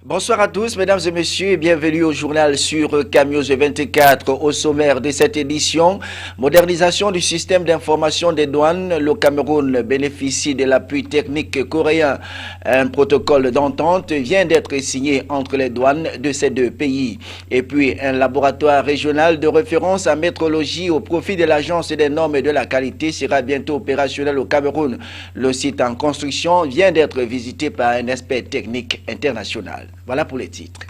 Bonsoir à tous, mesdames et messieurs, et bienvenue au journal sur Camioz 24. Au sommaire de cette édition, modernisation du système d'information des douanes. Le Cameroun bénéficie de l'appui technique coréen. Un protocole d'entente vient d'être signé entre les douanes de ces deux pays. Et puis, un laboratoire régional de référence en métrologie au profit de l'Agence des normes et de la qualité sera bientôt opérationnel au Cameroun. Le site en construction vient d'être visité par un expert technique international. Voilà pour les titres.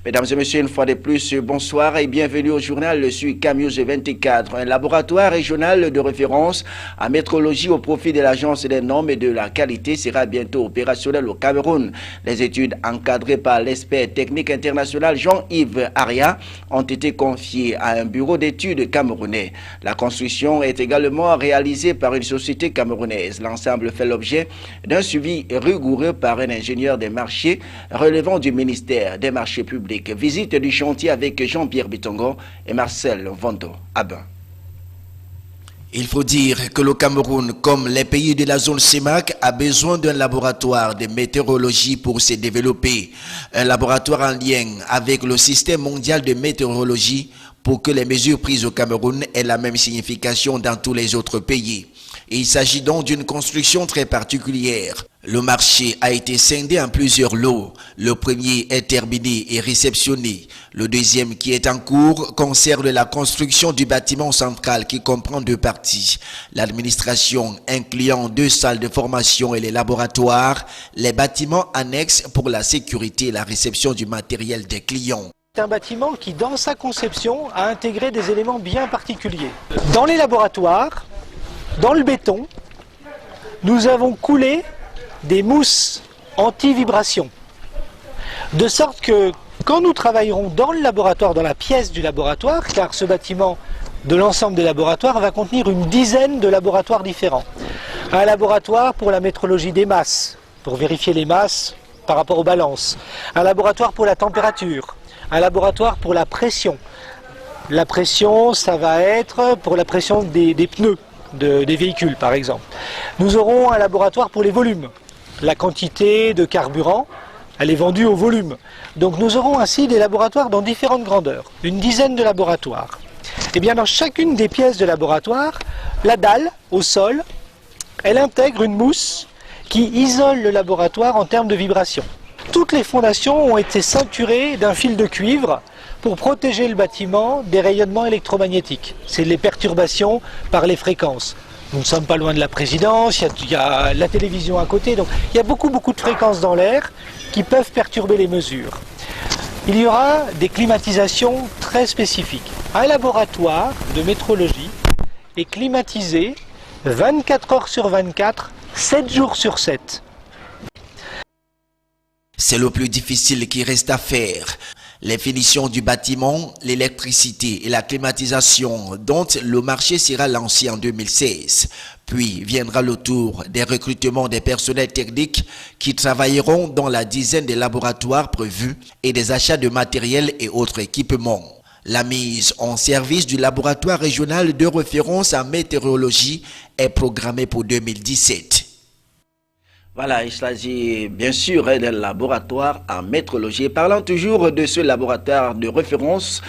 Mesdames et messieurs, une fois de plus, bonsoir et bienvenue au journal sur Camioz 24, un laboratoire régional de référence en métrologie au profit de l'Agence des normes et de la qualité sera bientôt opérationnel au Cameroun. Les études encadrées par l'expert technique international Jean-Yves Aria ont été confiées à un bureau d'études camerounais. La construction est également réalisée par une société camerounaise. L'ensemble fait l'objet d'un suivi rigoureux par un ingénieur des marchés relevant du ministère des marchés publics. Visite du chantier avec Jean-Pierre Bitongo et Marcel Vondo Abin. Il faut dire que le Cameroun, comme les pays de la zone CEMAC, a besoin d'un laboratoire de météorologie pour se développer. Un laboratoire en lien avec le système mondial de météorologie pour que les mesures prises au Cameroun aient la même signification dans tous les autres pays. Il s'agit donc d'une construction très particulière. Le marché a été scindé en plusieurs lots. Le premier est terminé et réceptionné. Le deuxième, qui est en cours, concerne la construction du bâtiment central qui comprend deux parties. L'administration incluant 2 salles de formation et les laboratoires, les bâtiments annexes pour la sécurité et la réception du matériel des clients. C'est un bâtiment qui, dans sa conception, a intégré des éléments bien particuliers. Dans les laboratoires, dans le béton, nous avons coulé des mousses anti-vibration. De sorte que quand nous travaillerons dans le laboratoire, dans la pièce du laboratoire, car ce bâtiment de l'ensemble des laboratoires va contenir une dizaine de laboratoires différents. Un laboratoire pour la métrologie des masses, pour vérifier les masses par rapport aux balances. Un laboratoire pour la température. Un laboratoire pour la pression. La pression, ça va être pour la pression des pneus. Des véhicules par exemple. Nous aurons un laboratoire pour les volumes. La quantité de carburant, elle est vendue au volume. Donc nous aurons ainsi des laboratoires dans différentes grandeurs, une dizaine de laboratoires. Et bien dans chacune des pièces de laboratoire, la dalle au sol, elle intègre une mousse qui isole le laboratoire en termes de vibration. Toutes les fondations ont été ceinturées d'un fil de cuivre pour protéger le bâtiment des rayonnements électromagnétiques. C'est les perturbations par les fréquences. Nous ne sommes pas loin de la présidence, il y a la télévision à côté, donc il y a beaucoup de fréquences dans l'air qui peuvent perturber les mesures. Il y aura des climatisations très spécifiques. Un laboratoire de métrologie est climatisé 24 heures sur 24, 7 jours sur 7. C'est le plus difficile qui reste à faire. Les finitions du bâtiment, l'électricité et la climatisation dont le marché sera lancé en 2016. Puis viendra le tour des recrutements des personnels techniques qui travailleront dans la dizaine de laboratoires prévus et des achats de matériel et autres équipements. La mise en service du laboratoire régional de référence en météorologie est programmée pour 2017. Voilà, il s'agit bien sûr d'un laboratoire en métrologie. Parlons toujours de ce laboratoire de référence.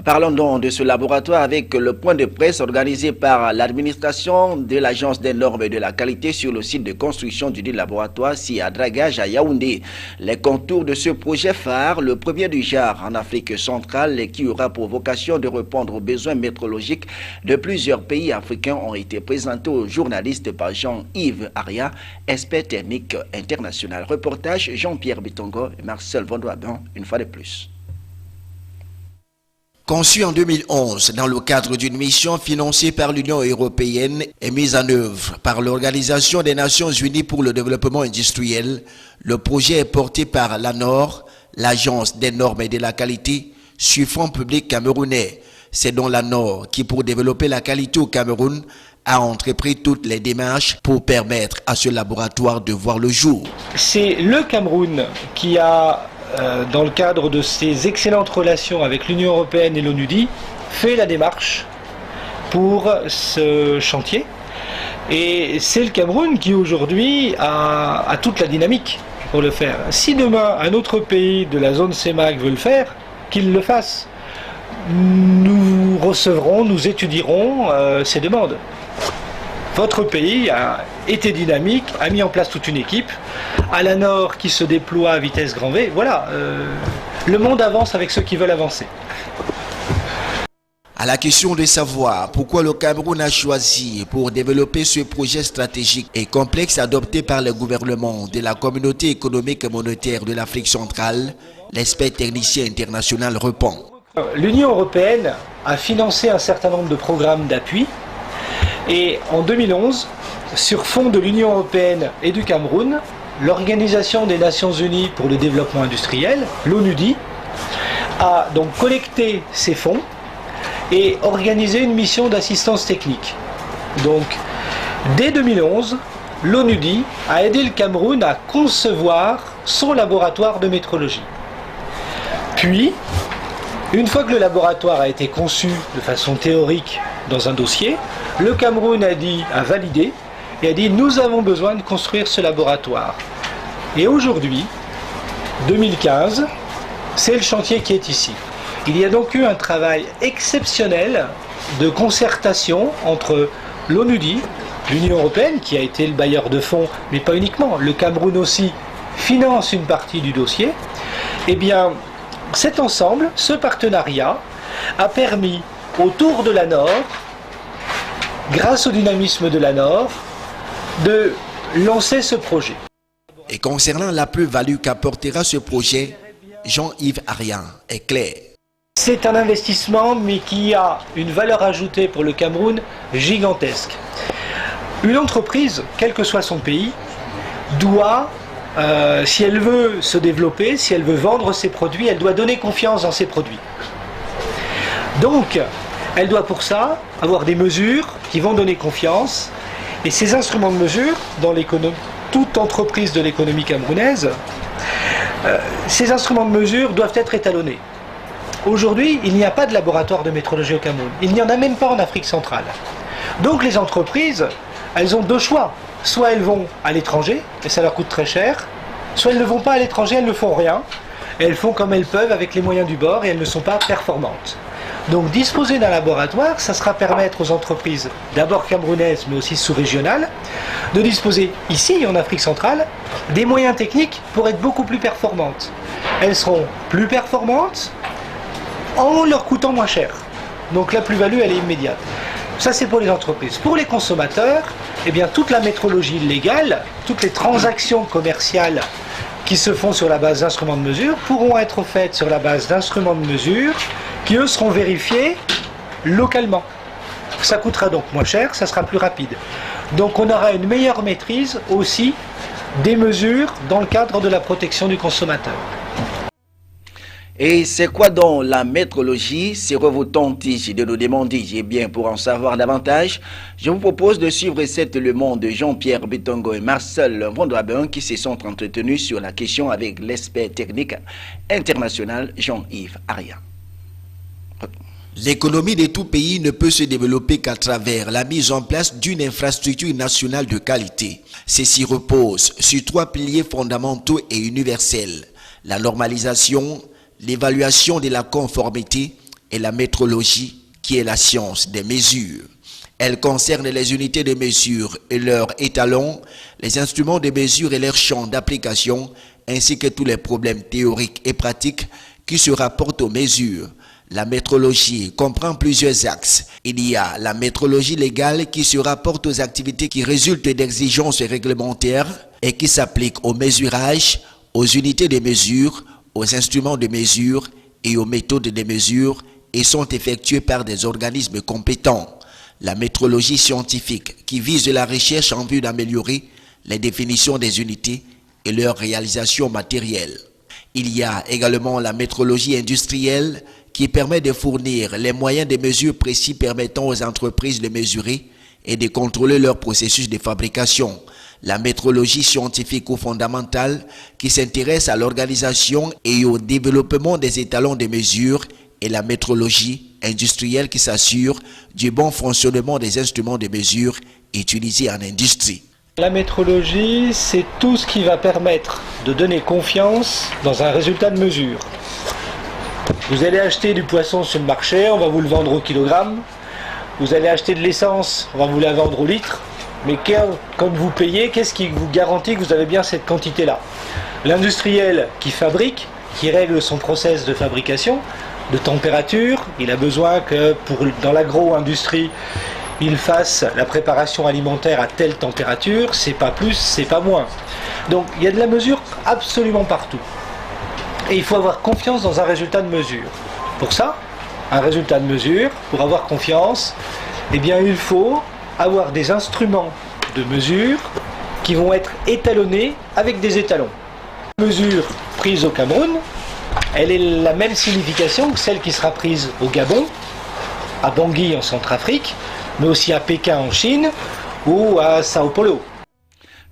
Parlons donc de ce laboratoire avec le point de presse organisé par l'administration de l'Agence des normes et de la qualité sur le site de construction du dit laboratoire à Dragage à Yaoundé. Les contours de ce projet phare, le premier du genre en Afrique centrale et qui aura pour vocation de répondre aux besoins métrologiques de plusieurs pays africains, ont été présentés aux journalistes par Jean-Yves Aria, expert technique international. Reportage Jean-Pierre Bitongo et Marcel Vondo Abin, une fois de plus. Conçu en 2011 dans le cadre d'une mission financée par l'Union européenne et mise en œuvre par l'Organisation des Nations Unies pour le développement industriel, le projet est porté par l'ANOR, l'Agence des normes et de la qualité, sur fonds publics camerounais. C'est donc l'ANOR qui, pour développer la qualité au Cameroun, a entrepris toutes les démarches pour permettre à ce laboratoire de voir le jour. C'est le Cameroun qui a, dans le cadre de ses excellentes relations avec l'Union européenne et l'ONUDI, fait la démarche pour ce chantier. Et c'est le Cameroun qui aujourd'hui a toute la dynamique pour le faire. Si demain un autre pays de la zone CEMAC veut le faire, qu'il le fasse. Nous recevrons, nous étudierons ces demandes. Votre pays a été dynamique, a mis en place toute une équipe. Alanor qui se déploie à vitesse grand V. Voilà, le monde avance avec ceux qui veulent avancer. À la question de savoir pourquoi le Cameroun a choisi pour développer ce projet stratégique et complexe adopté par le gouvernement de la Communauté économique et monétaire de l'Afrique centrale, l'expert technicien international répond. L'Union européenne a financé un certain nombre de programmes d'appui et en 2011, sur fond de l'Union européenne et du Cameroun, l'Organisation des Nations Unies pour le développement industriel, l'ONUDI, a donc collecté ces fonds et organisé une mission d'assistance technique. Donc, dès 2011, l'ONUDI a aidé le Cameroun à concevoir son laboratoire de métrologie. Puis, une fois que le laboratoire a été conçu de façon théorique dans un dossier, le Cameroun a validé et a dit nous avons besoin de construire ce laboratoire. Et aujourd'hui, 2015, c'est le chantier qui est ici. Il y a donc eu un travail exceptionnel de concertation entre l'ONUDI, l'Union européenne qui a été le bailleur de fonds, mais pas uniquement, le Cameroun aussi finance une partie du dossier. Eh bien, cet ensemble, ce partenariat, a permis autour de l'ANOR, grâce au dynamisme de l'ANOR, de lancer ce projet. Et concernant la plus-value qu'apportera ce projet, Jean-Yves Arian est clair. C'est un investissement, mais qui a une valeur ajoutée pour le Cameroun gigantesque. Une entreprise, quel que soit son pays, doit, si elle veut se développer, si elle veut vendre ses produits, elle doit donner confiance dans ses produits. Donc, elle doit pour ça avoir des mesures qui vont donner confiance. Et ces instruments de mesure, dans toute entreprise de l'économie camerounaise, ces instruments de mesure doivent être étalonnés. Aujourd'hui, il n'y a pas de laboratoire de métrologie au Cameroun. Il n'y en a même pas en Afrique centrale. Donc les entreprises, elles ont deux choix. Soit elles vont à l'étranger, et ça leur coûte très cher, soit elles ne vont pas à l'étranger, elles ne font rien, et elles font comme elles peuvent avec les moyens du bord, et elles ne sont pas performantes. Donc disposer d'un laboratoire, ça sera permettre aux entreprises, d'abord camerounaises, mais aussi sous-régionales, de disposer ici, en Afrique centrale, des moyens techniques pour être beaucoup plus performantes. Elles seront plus performantes en leur coûtant moins cher. Donc la plus-value, elle est immédiate. Ça, c'est pour les entreprises. Pour les consommateurs, eh bien, toute la métrologie légale, toutes les transactions commerciales qui se font sur la base d'instruments de mesure pourront être faites sur la base d'instruments de mesure qui, eux, seront vérifiés localement. Ça coûtera donc moins cher, ça sera plus rapide. Donc on aura une meilleure maîtrise aussi des mesures dans le cadre de la protection du consommateur. Et c'est quoi donc la métrologie? C'est revautons-tige de nous demander. Eh bien, pour en savoir davantage, je vous propose de suivre cette Le Monde de Jean-Pierre Betongo et Marcel Vondouabin qui se sont entretenus sur la question avec l'expert technique international Jean-Yves Arian. L'économie de tout pays ne peut se développer qu'à travers la mise en place d'une infrastructure nationale de qualité. Ceci repose sur trois piliers fondamentaux et universels: la normalisation, l'évaluation de la conformité et la métrologie, qui est la science des mesures. Elle concerne les unités de mesure et leurs étalons, les instruments de mesure et leurs champs d'application, ainsi que tous les problèmes théoriques et pratiques qui se rapportent aux mesures. La métrologie comprend plusieurs axes. Il y a la métrologie légale qui se rapporte aux activités qui résultent d'exigences réglementaires et qui s'appliquent au mesurage, aux unités de mesure, aux instruments de mesure et aux méthodes de mesure et sont effectuées par des organismes compétents. La métrologie scientifique qui vise la recherche en vue d'améliorer les définitions des unités et leur réalisation matérielle. Il y a également la métrologie industrielle qui permet de fournir les moyens de mesure précis permettant aux entreprises de mesurer et de contrôler leur processus de fabrication. La métrologie scientifique ou fondamentale qui s'intéresse à l'organisation et au développement des étalons de mesure et la métrologie industrielle qui s'assure du bon fonctionnement des instruments de mesure utilisés en industrie. La métrologie, c'est tout ce qui va permettre de donner confiance dans un résultat de mesure. Vous allez acheter du poisson sur le marché, on va vous le vendre au kilogramme. Vous allez acheter de l'essence, on va vous la vendre au litre. Mais quand vous payez, qu'est-ce qui vous garantit que vous avez bien cette quantité-là? L'industriel qui fabrique, qui règle son process de fabrication, de température, il a besoin que dans l'agro-industrie, il fasse la préparation alimentaire à telle température, c'est pas plus, c'est pas moins. Donc il y a de la mesure absolument partout. Et il faut avoir confiance dans un résultat de mesure. Pour ça, un résultat de mesure, pour avoir confiance, eh bien il faut avoir des instruments de mesure qui vont être étalonnés avec des étalons. La mesure prise au Cameroun, elle est la même signification que celle qui sera prise au Gabon, à Bangui en Centrafrique, mais aussi à Pékin en Chine ou à Sao Paulo.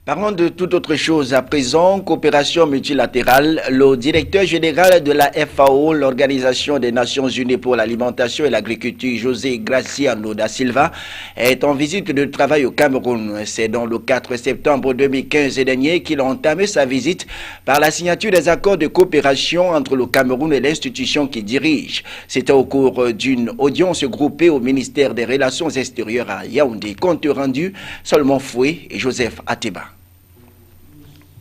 Parlons de toute autre chose à présent, coopération multilatérale. Le directeur général de la FAO, l'Organisation des Nations Unies pour l'Alimentation et l'Agriculture, José Graciano da Silva, est en visite de travail au Cameroun. C'est dans le 4 septembre 2015 dernier qu'il a entamé sa visite par la signature des accords de coopération entre le Cameroun et l'institution qu'il dirige. C'était au cours d'une audience groupée au ministère des Relations extérieures à Yaoundé. Compte rendu, Solomon Foué et Joseph Ateba.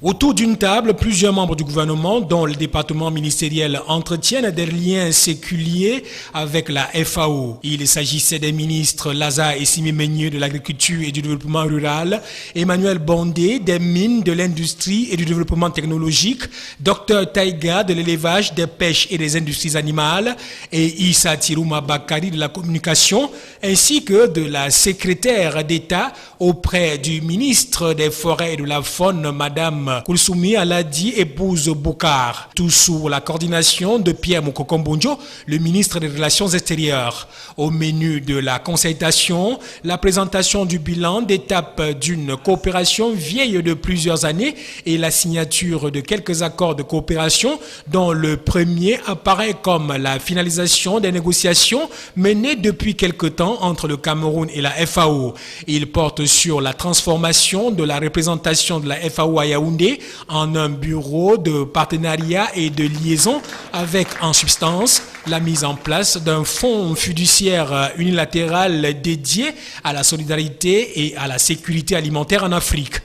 Autour d'une table, plusieurs membres du gouvernement, dont le département ministériel, entretiennent des liens séculiers avec la FAO. Il s'agissait des ministres Lazare Essimé-Meunier de l'Agriculture et du Développement Rural, Emmanuel Bondé des Mines, de l'Industrie et du Développement Technologique, Dr Taïga de l'Élevage, des Pêches et des Industries Animales et Issa Tirouma Bakari de la Communication, ainsi que de la secrétaire d'État auprès du ministre des Forêts et de la Faune, Madame Koulsoumi Aladi, épouse Bokar, tout sous la coordination de Pierre Mokokombonjo, le ministre des Relations extérieures. Au menu de la consultation, la présentation du bilan d'étape d'une coopération vieille de plusieurs années et la signature de quelques accords de coopération dont le premier apparaît comme la finalisation des négociations menées depuis quelque temps entre le Cameroun et la FAO. Il porte sur la transformation de la représentation de la FAO à Yaoundé en un bureau de partenariat et de liaison avec en substance la mise en place d'un fonds fiduciaire unilatéral dédié à la solidarité et à la sécurité alimentaire en Afrique.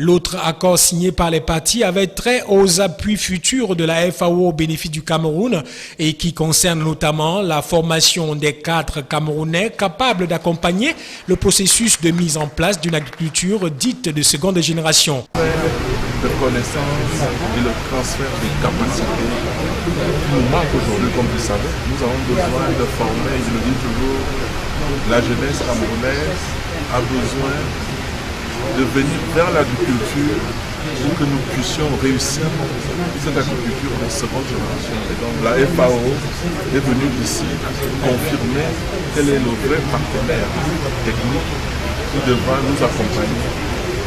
L'autre accord signé par les parties avait trait aux appuis futurs de la FAO au bénéfice du Cameroun et qui concerne notamment la formation des cadres camerounais capables d'accompagner le processus de mise en place d'une agriculture dite de seconde génération. De connaissances et le transfert de capacités nous manque aujourd'hui, comme vous savez. Nous avons besoin de former, je le dis toujours, la jeunesse camerounaise a besoin de venir vers l'agriculture pour que nous puissions réussir cette agriculture de seconde génération. Et donc la FAO est venue ici confirmer qu'elle est le vrai partenaire technique qui devra nous accompagner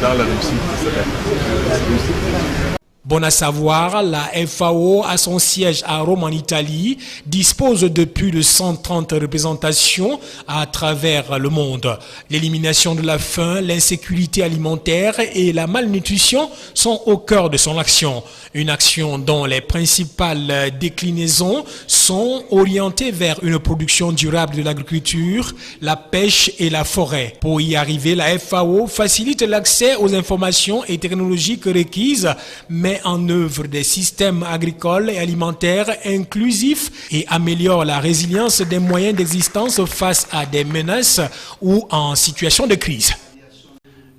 dans la réussite de cette agriculture. Bon à savoir, la FAO, à son siège à Rome en Italie, dispose de plus de 130 représentations à travers le monde. L'élimination de la faim, l'insécurité alimentaire et la malnutrition sont au cœur de son action. Une action dont les principales déclinaisons sont orientées vers une production durable de l'agriculture, la pêche et la forêt. Pour y arriver, la FAO facilite l'accès aux informations et technologiques requises, met en œuvre des systèmes agricoles et alimentaires inclusifs et améliore la résilience des moyens d'existence face à des menaces ou en situation de crise.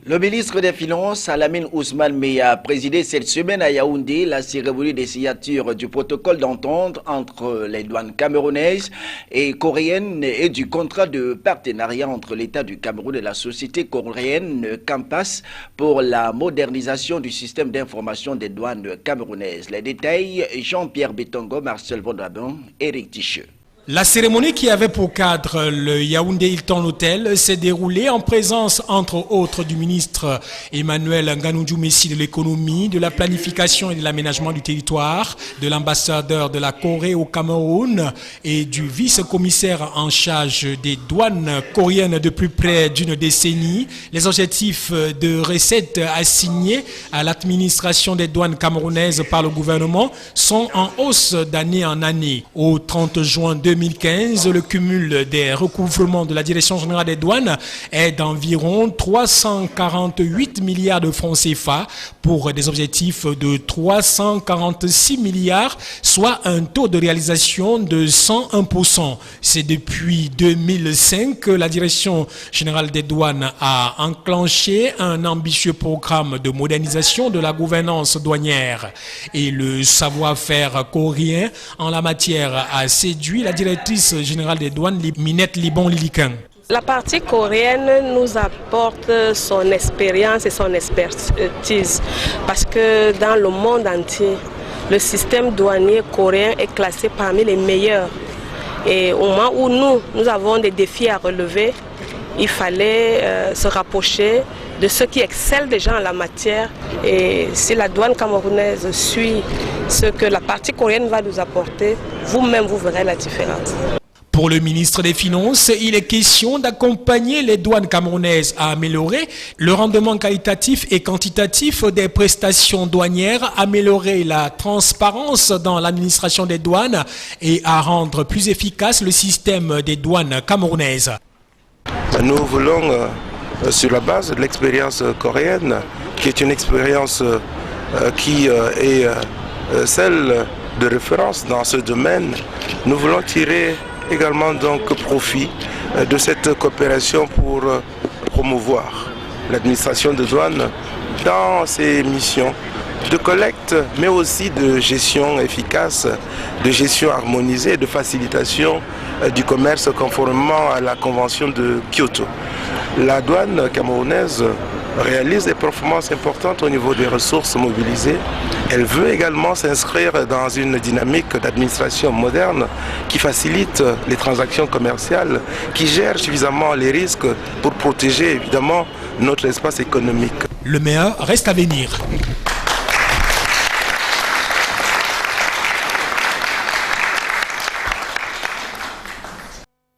Le ministre des Finances, Alamine Ousmane Meya, a présidé cette semaine à Yaoundé la cérémonie des signatures du protocole d'entente entre les douanes camerounaises et coréennes et du contrat de partenariat entre l'État du Cameroun et la société coréenne Campas pour la modernisation du système d'information des douanes camerounaises. Les détails, Jean-Pierre Betongo, Marcel Vondrabon, Éric Ticheux. La cérémonie qui avait pour cadre le Yaoundé Hilton Hotel s'est déroulée en présence, entre autres, du ministre Emmanuel Nganoudjou Messi de l'économie, de la planification et de l'aménagement du territoire, de l'ambassadeur de la Corée au Cameroun et du vice-commissaire en charge des douanes coréennes depuis près d'une décennie. Les objectifs de recettes assignés à l'administration des douanes camerounaises par le gouvernement sont en hausse d'année en année. Au 30 juin 2015, le cumul des recouvrements de la Direction générale des douanes est d'environ 348 milliards de francs CFA pour des objectifs de 346 milliards, soit un taux de réalisation de 101%. C'est depuis 2005 que la Direction générale des douanes a enclenché un ambitieux programme de modernisation de la gouvernance douanière. Et le savoir-faire coréen en la matière a séduit la directrice générale des douanes, Minette Libon-Lilikan. La partie coréenne nous apporte son expérience et son expertise parce que dans le monde entier, le système douanier coréen est classé parmi les meilleurs. Et au moment où nous avons des défis à relever, il fallait se rapprocher de ceux qui excellent déjà en la matière. Et si la douane camerounaise suit ce que la partie coréenne va nous apporter, vous-même vous verrez la différence. Pour le ministre des Finances, il est question d'accompagner les douanes camerounaises à améliorer le rendement qualitatif et quantitatif des prestations douanières, améliorer la transparence dans l'administration des douanes et à rendre plus efficace le système des douanes camerounaises. Nous voulons, sur la base de l'expérience coréenne, qui est une expérience qui est celle de référence dans ce domaine, nous voulons tirer également donc profit de cette coopération pour promouvoir l'administration de douane dans ses missions de collecte, mais aussi de gestion efficace, de gestion harmonisée, de facilitation du commerce conformément à la convention de Kyoto. La douane camerounaise réalise des performances importantes au niveau des ressources mobilisées. Elle veut également s'inscrire dans une dynamique d'administration moderne qui facilite les transactions commerciales, qui gère suffisamment les risques pour protéger évidemment notre espace économique. Le meilleur reste à venir.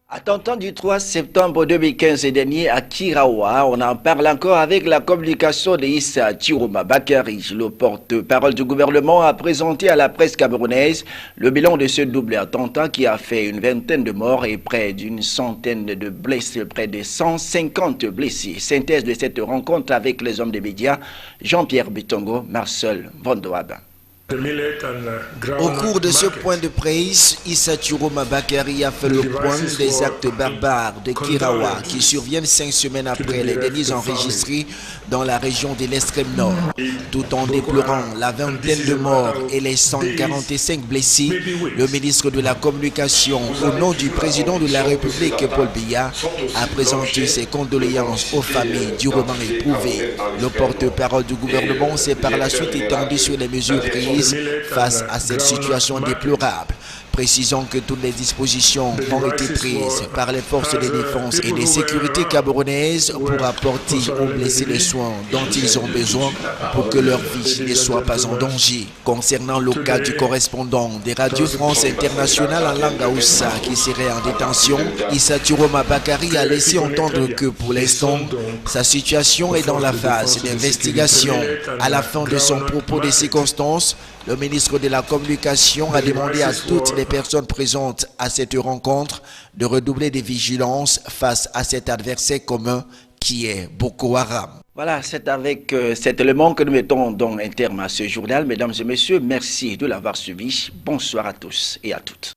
Attentat du 3 septembre 2015 dernier à Kirawa, on en parle encore avec la communication de Issa Chiroma Bakary. Le porte-parole du gouvernement a présenté à la presse camerounaise le bilan de ce double attentat qui a fait une vingtaine de morts et près d'une centaine de blessés, près de 150 blessés. Synthèse de cette rencontre avec les hommes des médias, Jean-Pierre Bitongo, Marcel Vondoaba. Au cours de ce point de presse, Issa Chiroma Bakary a fait le point des actes barbares de Kirawa qui surviennent 5 semaines après les délits enregistrés dans la région de l'extrême nord. Tout en déplorant la vingtaine de morts et les 145 blessés, le ministre de la Communication, au nom du président de la République, Paul Biya, a présenté ses condoléances aux familles durement éprouvées. Le porte-parole du gouvernement s'est par la suite étendu sur les mesures prises face à cette situation déplorable, précisant que toutes les dispositions ont été prises par les forces de défense et de sécurité camerounaises pour apporter aux blessés les soins dont ils ont besoin pour que leur vie ne soit pas en danger. Concernant le cas du correspondant des radios France Internationale en langue Hausa qui serait en détention, Issa Chiroma Bakary a laissé entendre que pour l'instant, sa situation est dans la phase d'investigation. À la fin de son propos de circonstances, le ministre de la Communication a demandé à toutes les personnes présentes à cette rencontre de redoubler de vigilance face à cet adversaire commun qui est Boko Haram. Voilà, c'est avec cet élément que nous mettons donc un terme à ce journal. Mesdames et messieurs, merci de l'avoir suivi. Bonsoir à tous et à toutes.